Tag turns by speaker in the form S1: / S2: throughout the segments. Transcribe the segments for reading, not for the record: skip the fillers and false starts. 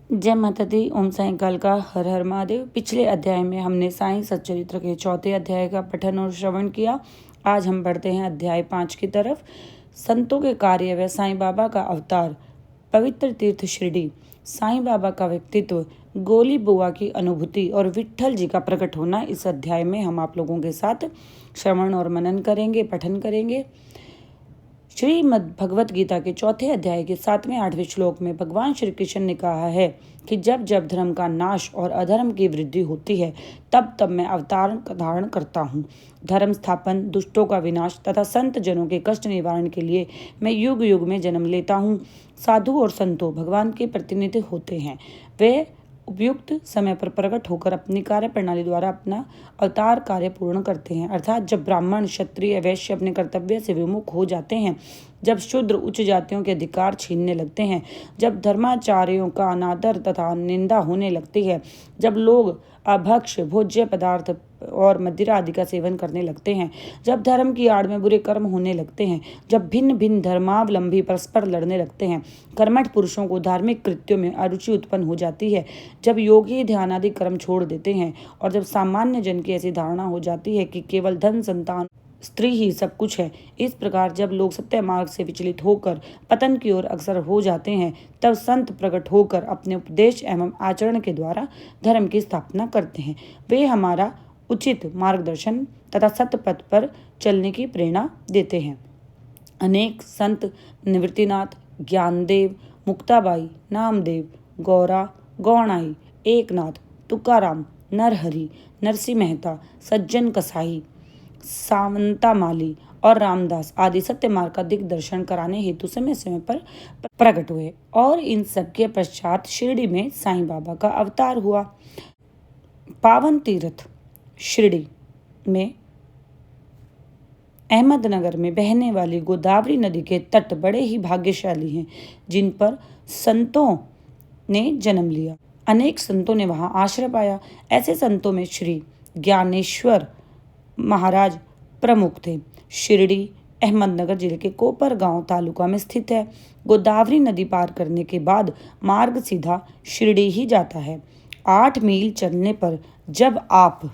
S1: जय माता दी। ओम साईं का हर हर महादेव। पिछले अध्याय में हमने साईं सच्चरित्र के चौथे अध्याय का पठन और श्रवण किया। आज हम बढ़ते हैं अध्याय 5 की तरफ। संतों के कार्य व साईं बाबा का अवतार, पवित्र तीर्थ शिरडी, साईं बाबा का व्यक्तित्व, गोली बुआ की अनुभूति और विट्ठल जी का प्रकट होना, इस अध्याय में हम आप लोगों के साथ श्रवण और मनन करेंगे, पठन करेंगे। श्रीमद् भगवत गीता के चौथे अध्याय के 7वें 8वें श्लोक में भगवान श्री कृष्ण ने कहा है कि जब जब धर्म का नाश और अधर्म की वृद्धि होती है, तब तब मैं अवतार धारण करता हूँ। धर्म स्थापन, दुष्टों का विनाश तथा संत जनों के कष्ट निवारण के लिए मैं युग युग में जन्म लेता हूँ। साधु और संतों भगवान के प्रतिनिधि होते हैं। वे उपयुक्त समय पर प्रकट होकर अपनी कार्य प्रणाली द्वारा अपना अवतार कार्य पूर्ण करते हैं। अर्थात जब ब्राह्मण, क्षत्रिय, वैश्य अपने कर्तव्य से विमुख हो जाते हैं, जब शूद्र उच्च जातियों के अधिकार छीनने लगते हैं, जब धर्माचार्यों का अनादर तथा निंदा होने लगती है, जब लोग अभक्ष्य, भोज्य पदार्थ और मदिरा आदि का सेवन करने लगते हैं, जब धर्म की आड़ में बुरे कर्म होने लगते हैं, जब भिन्न भिन्न धर्मावलंबी परस्पर लड़ने लगते हैं, कर्मठ पुरुषों को धार्मिक कृत्यों में अरुचि उत्पन्न हो जाती है, जब योगी ध्यान आदि कर्म छोड़ देते हैं और जब सामान्य जन की ऐसी धारणा हो जाती है कि केवल धन, संतान, स्त्री ही सब कुछ है, इस प्रकार जब लोग सत्य मार्ग से विचलित होकर पतन की ओर अग्रसर हो जाते हैं, तब संत प्रकट होकर अपने उपदेश एवं आचरण के द्वारा धर्म की स्थापना करते हैं। वे हमारा उचित मार्गदर्शन तथा सत्य पथ पर चलने की प्रेरणा देते हैं। अनेक संत निवृत्तिनाथ, ज्ञानदेव, मुक्ताबाई, नामदेव, गौरा, गौणाई, एकनाथ, तुकाराम, नरहरि, नरसिंह मेहता, सज्जन कसाई, सावंता माली और रामदास आदि सत्य मार्ग का दिग्दर्शन कराने हेतु समय समय पर प्रकट हुए और इन सबके पश्चात शिरडी में साईं बाबा का अवतार हुआ। पावन तीर्थ शिरडी में अहमदनगर में बहने वाली गोदावरी नदी के तट बड़े ही भाग्यशाली हैं, जिन पर संतों ने जन्म लिया। अनेक संतों ने वहां आश्रय पाया। ऐसे संतों में श्री ज्ञानेश्वर महाराज प्रमुख थे। शिरडी अहमदनगर जिले के कोपर गांव तालुका में स्थित है। गोदावरी नदी पार करने के बाद मार्ग सीधा शिरडी ही जाता है। 8 मील चलने पर जब आप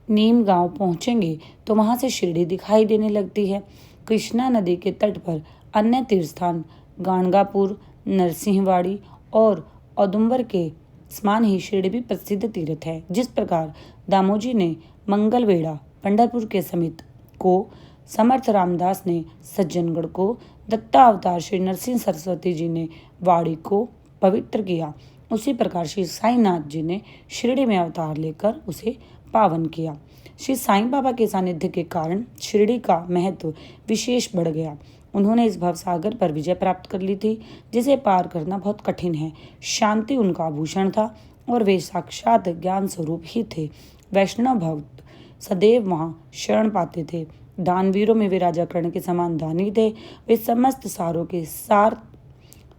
S1: नीम गांव पहुंचेंगे तो वहां से शिरडी दिखाई देने लगती है। कृष्णा नदी के तट पर अन्य तीर्थस्थान गाणगापुर, नरसिंहवाड़ी और औदुंबर के समान ही शिरडी भी प्रसिद्ध तीर्थ है। जिस प्रकार दामोजी ने मंगलवेढ़ा पंढरपुर के समीप को, समर्थ रामदास ने सज्जनगढ़ को, दत्तावतार श्री नरसिंह सरस्वती जी ने वाड़ी को पवित्र किया, उसी प्रकार श्री साईनाथ जी ने शिरडी में अवतार लेकर उसे पावन किया। श्री साईं बाबा के सानिध्य के कारण शिरडी का महत्व विशेष बढ़ गया। उन्होंने इस भवसागर पर विजय प्राप्त कर ली थी, जिसे पार करना बहुत कठिन है। शांति उनका आभूषण था और वे साक्षात ज्ञान स्वरूप ही थे। वैष्णव भक्त सदैव वहां शरण पाते थे। दानवीरों में वे राजा कर्ण के समान दानी थे। वे समस्त सारों के सार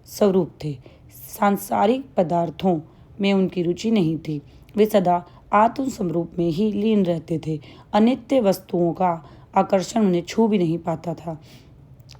S1: स्वरूप थे। सांसारिक पदार्थों में उनकी रुचि नहीं थी। वे सदा आत्म स्वरूप में ही लीन रहते थे। अनित्य वस्तुओं का आकर्षण उन्हें छू भी नहीं पाता था।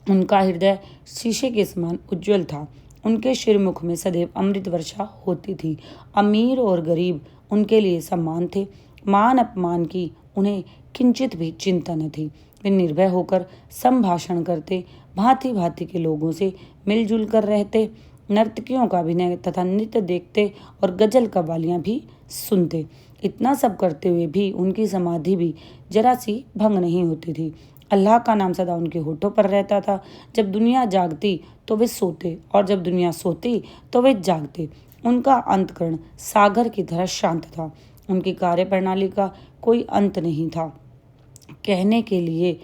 S1: उनका हृदय शीशे के समान उज्जवल था। उनके शिरमुख में सदैव अमृत वर्षा होती थी। अमीर और गरीब उनके लिए सम्मान थे। मान अपमान की उन्हें किंचित भी चिंता न थी। वे निर्भय होकर संभाषण करते, भांति भांति के लोगों से मिलजुल कर रहते, नर्तकियों का अभिनय तथा नृत्य देखते और गजल कव्वालियां भी सुनते। इतना सब करते हुए भी उनकी समाधि भी जरा सी भंग नहीं होती थी। अल्लाह का नाम सदा उनके होठों पर रहता था। जब दुनिया जागती तो वे सोते और जब दुनिया सोती तो वे जागते। उनका अंतःकरण सागर की तरह शांत था। उनकी कार्य प्रणाली का कोई अंत नहीं था। कहने के लिए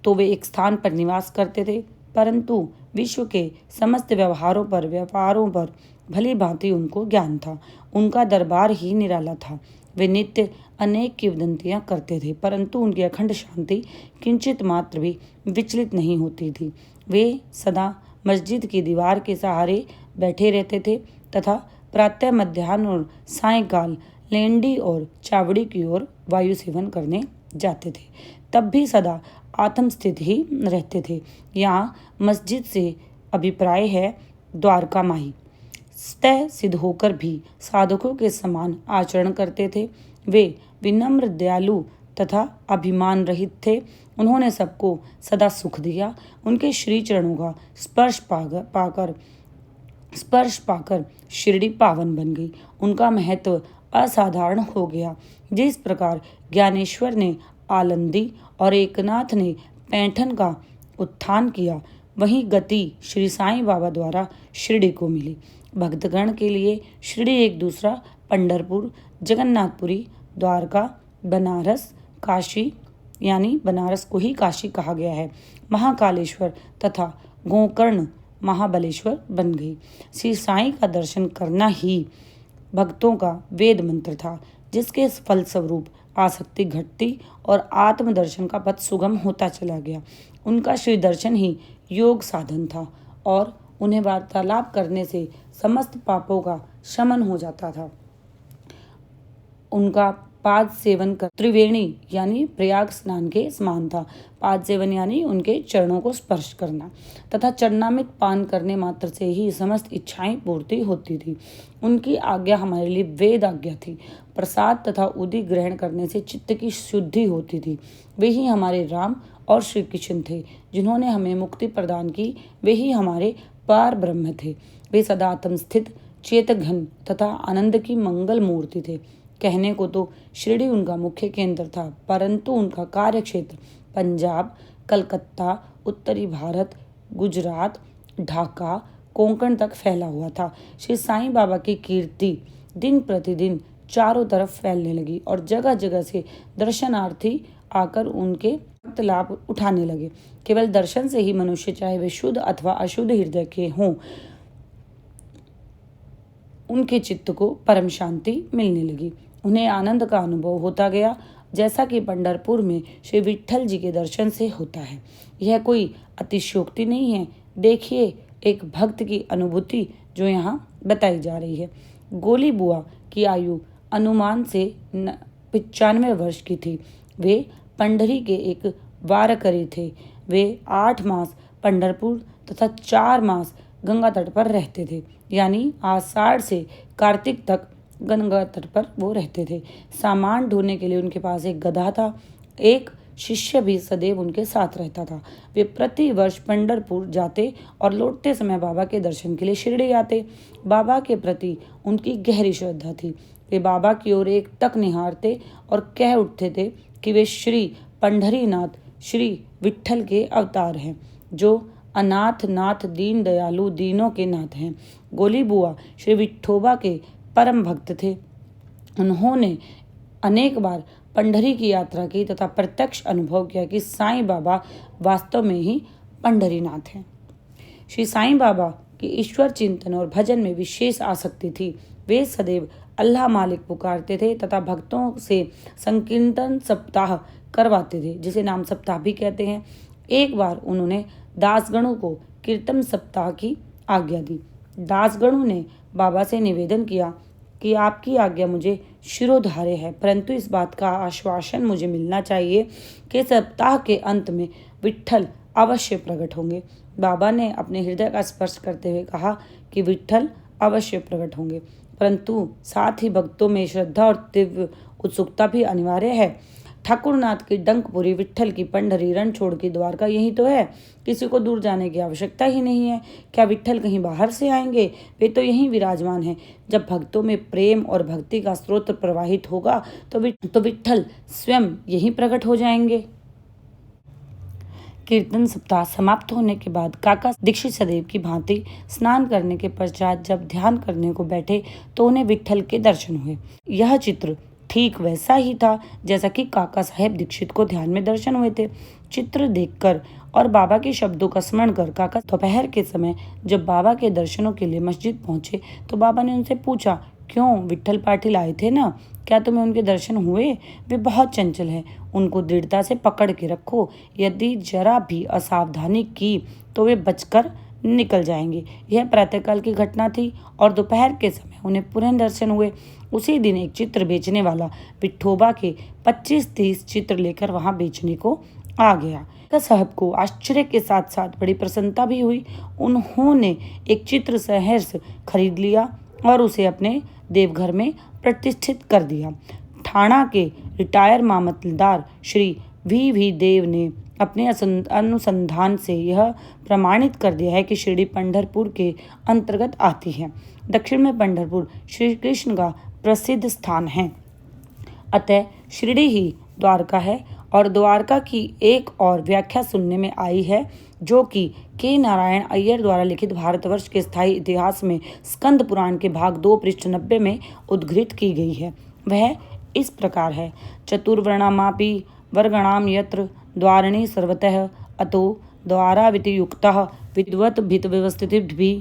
S1: तो वे एक स्थान पर निवास करते थे, परंतु विश्व के समस्त व्यापारों पर भली भांति उनको ज्ञान था। उनका दरबार ही निराला था। वे नित्य अनेक किंवदंतियां करते थे, परंतु उनकी अखंड शांति किंचित मात्र भी विचलित नहीं होती थी। वे सदा मस्जिद की दीवार के सहारे बैठे रहते थे तथा प्रातः, मध्याह्न और सायंकाल लेंडी और चावड़ी की ओर वायु सेवन करने जाते थे। तब भी सदा आत्मस्थित ही रहते थे। यहाँ मस्जिद से अभिप्राय है द्वारका माई। स्तः सिद्ध होकर भी साधकों के समान आचरण करते थे। वे विनम्र, दयालु तथा अभिमान रहित थे। उन्होंने सबको सदा सुख दिया। उनके श्री चरणों का स्पर्श पाकर शिरडी पावन बन गई। उनका महत्व असाधारण हो गया। जिस प्रकार ज्ञानेश्वर ने आलंदी और एकनाथ ने पैठन का उत्थान किया, वही गति श्री साईं बाबा द्वारा शिरडी को मिली। भक्तगण के लिए शिरडी एक दूसरा पंढरपुर, जगन्नाथपुरी, द्वारका, बनारस, काशी, यानी बनारस को ही काशी कहा गया है, महाकालेश्वर तथा गोकर्ण महाबलेश्वर बन गई। श्री साईं का दर्शन करना ही भक्तों का वेद मंत्र था, जिसके फलस्वरूप आसक्ति घटती और आत्मदर्शन का पथ सुगम होता चला गया। उनका श्री दर्शन ही योग साधन था और उन्हें वार्तालाप करने से समस्त पापों का शमन हो जाता था। उनका पाद सेवन कर त्रिवेणी यानी प्रयाग स्नान के समान था। पाद सेवन यानी उनके चरणों को स्पर्श करना तथा चरणामृत पान करने मात्र से ही समस्त इच्छाएं पूर्ति होती थी। उनकी आज्ञा हमारे लिए वेद आज्ञा थी। प्रसाद तथा उदी ग्रहण करने से चित्त की शुद्धि होती थी। वे ही हमारे राम और श्री कृष्ण थे, जिन्होंने हमें मुक्ति प्रदान की। वे ही हमारे पार ब्रह्म थे। वे सदात्म स्थित, चेत घन तथा आनंद की मंगल मूर्ति थे। कहने को तो शिरडी उनका मुख्य केंद्र था, परंतु उनका कार्य क्षेत्र पंजाब, कलकत्ता, उत्तरी भारत, गुजरात, ढाका, कोंकण तक फैला हुआ था। श्री साईं बाबा की कीर्ति दिन प्रतिदिन चारों तरफ फैलने लगी और जगह जगह से दर्शनार्थी आकर उनके लाभ उठाने लगे। केवल दर्शन से ही मनुष्य, चाहे वे शुद्ध अथवा अशुद्ध हृदय के हों, उनके चित्त को परम शांति मिलने लगी। उन्हें आनंद का अनुभव होता गया, जैसा कि पंढरपुर में श्री विट्ठल जी के दर्शन से होता है। यह कोई अतिशयोक्ति नहीं है। देखिए एक भक्त की अनुभूति जो यहाँ बताई जा रही है। गोली बुआ की आयु अनुमान से 95 वर्ष की थी। वे पंडरी के एक वारकरी थे। वे 8 मास पंढरपुर तथा 4 मास गंगा तट पर रहते थे, यानी आषाढ़ से कार्तिक तक गंगा तट पर वो रहते थे। सामान ढोने के लिए उनके पास एक गधा था। एक शिष्य भी सदैव उनके साथ रहता था। वे प्रति वर्ष पंढरपुर जाते और लौटते समय बाबा के दर्शन के लिए शिरडी आते। बाबा के प्रति उनकी गहरी श्रद्धा थी। वे बाबा की ओर एक तक निहारते और कह उठते थे कि वे श्री पंढरीनाथ, श्री विट्ठल के अवतार हैं, जो अनाथ नाथ, दीन दयालु, दीनों के नाथ हैं। गोली बुआ श्री विठोबा के परम भक्त थे। उन्होंने अनेक बार पंढरी की यात्रा की तथा प्रत्यक्ष अनुभव किया कि साईं बाबा वास्तव में ही पंढरीनाथ हैं। श्री साईं बाबा की ईश्वर चिंतन और भजन में विशेष आसक्ति थी। वे सदैव अल्लाह मालिक पुकारते थे तथा भक्तों से संकीर्तन सप्ताह करवाते थे, जिसे नाम सप्ताह भी कहते हैं। एक बार उन्होंने दासगणों को कीर्तन सप्ताह की आज्ञा दी। दासगणों ने बाबा से निवेदन किया कि आपकी आज्ञा मुझे शिरोधार्य है, परंतु इस बात का आश्वासन मुझे मिलना चाहिए कि सप्ताह के अंत में विट्ठल अवश्य प्रकट होंगे। बाबा ने अपने हृदय का स्पर्श करते हुए कहा कि विट्ठल अवश्य प्रकट होंगे, परंतु साथ ही भक्तों में श्रद्धा और तीव्र उत्सुकता भी अनिवार्य है। ठाकुरनाथ की डंकपुरी, विट्ठल की पंढरी, रणछोड़ की द्वारका, यही तो है। किसी को दूर जाने की आवश्यकता ही नहीं है। क्या विट्ठल कहीं बाहर से आएंगे? वे तो यहीं विराजमान हैं। जब भक्तों में प्रेम और भक्ति का स्रोत प्रवाहित होगा तो विट्ठल स्वयं यहीं प्रकट हो जाएंगे। कीर्तन सप्ताह समाप्त होने के बाद काका दीक्षित सदैव की भांति स्नान करने के पश्चात जब ध्यान करने को बैठे तो उन्हें विट्ठल के दर्शन हुए। यह चित्र ठीक वैसा ही था जैसा कि काका साहेब दीक्षित को ध्यान में दर्शन हुए थे। चित्र देखकर और बाबा के शब्दों का स्मरण कर काका दोपहर के समय जब बाबा के दर्शनों के लिए मस्जिद पहुंचे तो बाबा ने उनसे पूछा, क्यों विट्ठल पाटिल आए थे ना, क्या तुम्हें उनके दर्शन हुए? वे बहुत चंचल है, उनको दृढ़ता से पकड़ के रखो। यदि जरा भी असावधानी की तो वे बचकर निकल जाएंगे। यह प्रातःकाल की घटना थी और दोपहर के समय उन्हें पुनः दर्शन हुए। उसी दिन एक चित्र बेचने वाला विठोबा के 25-30 चित्र लेकर वहां बेचने को आ गया। साहब को आश्चर्य के साथ साथ बड़ी प्रसन्नता भी हुई। उन्होंने एक चित्र सहर्ष खरीद लिया और उसे अपने देवघर में प्रतिष्ठित कर दिया। ठाणा के रिटायर मामलतदार श्री वी देव ने अपने अनुसंधान से यह प्रमाणित कर दिया है कि शिरडी पंढरपुर के अंतर्गत आती है। दक्षिण में पंढरपुर श्री कृष्ण का प्रसिद्ध स्थान है, अतः शिरडी ही द्वारका है। और द्वारका की एक और व्याख्या सुनने में आई है जो कि के नारायण अय्यर द्वारा लिखित भारतवर्ष के स्थायी इतिहास में स्कंद पुराण के भाग 2 पृष्ठ 90 में उद्धृत की गई है। वह इस प्रकार है। चतुर्वर्णामापि वर्गणाम यत्र द्वारिणी सर्वतः अतो द्वाराविति युक्तः विद्वत भित व्यवस्थित भी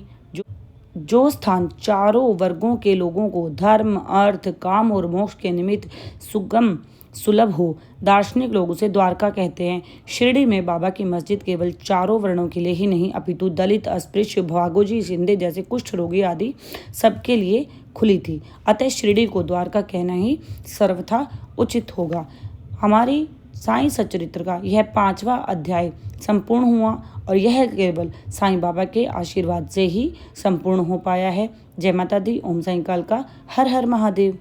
S1: जो स्थान चारों वर्गों के लोगों को धर्म अर्थ काम और मोक्ष के निमित्त सुगम सुलभ हो, दार्शनिक लोग उसे द्वारका कहते हैं। शिरडी में बाबा की मस्जिद केवल चारों वर्णों के लिए ही नहीं अपितु दलित, अस्पृश्य, भागोजी, शिंदे जैसे कुष्ठ रोगी आदि सबके लिए खुली थी। अतः शिरडी को द्वारका कहना ही सर्वथा उचित होगा। हमारी साईं सच्चरित्र का यह 5वां अध्याय संपूर्ण हुआ और यह केवल साईं बाबा के आशीर्वाद से ही संपूर्ण हो पाया है। जय माता दी। ओम साईं काल का हर हर महादेव।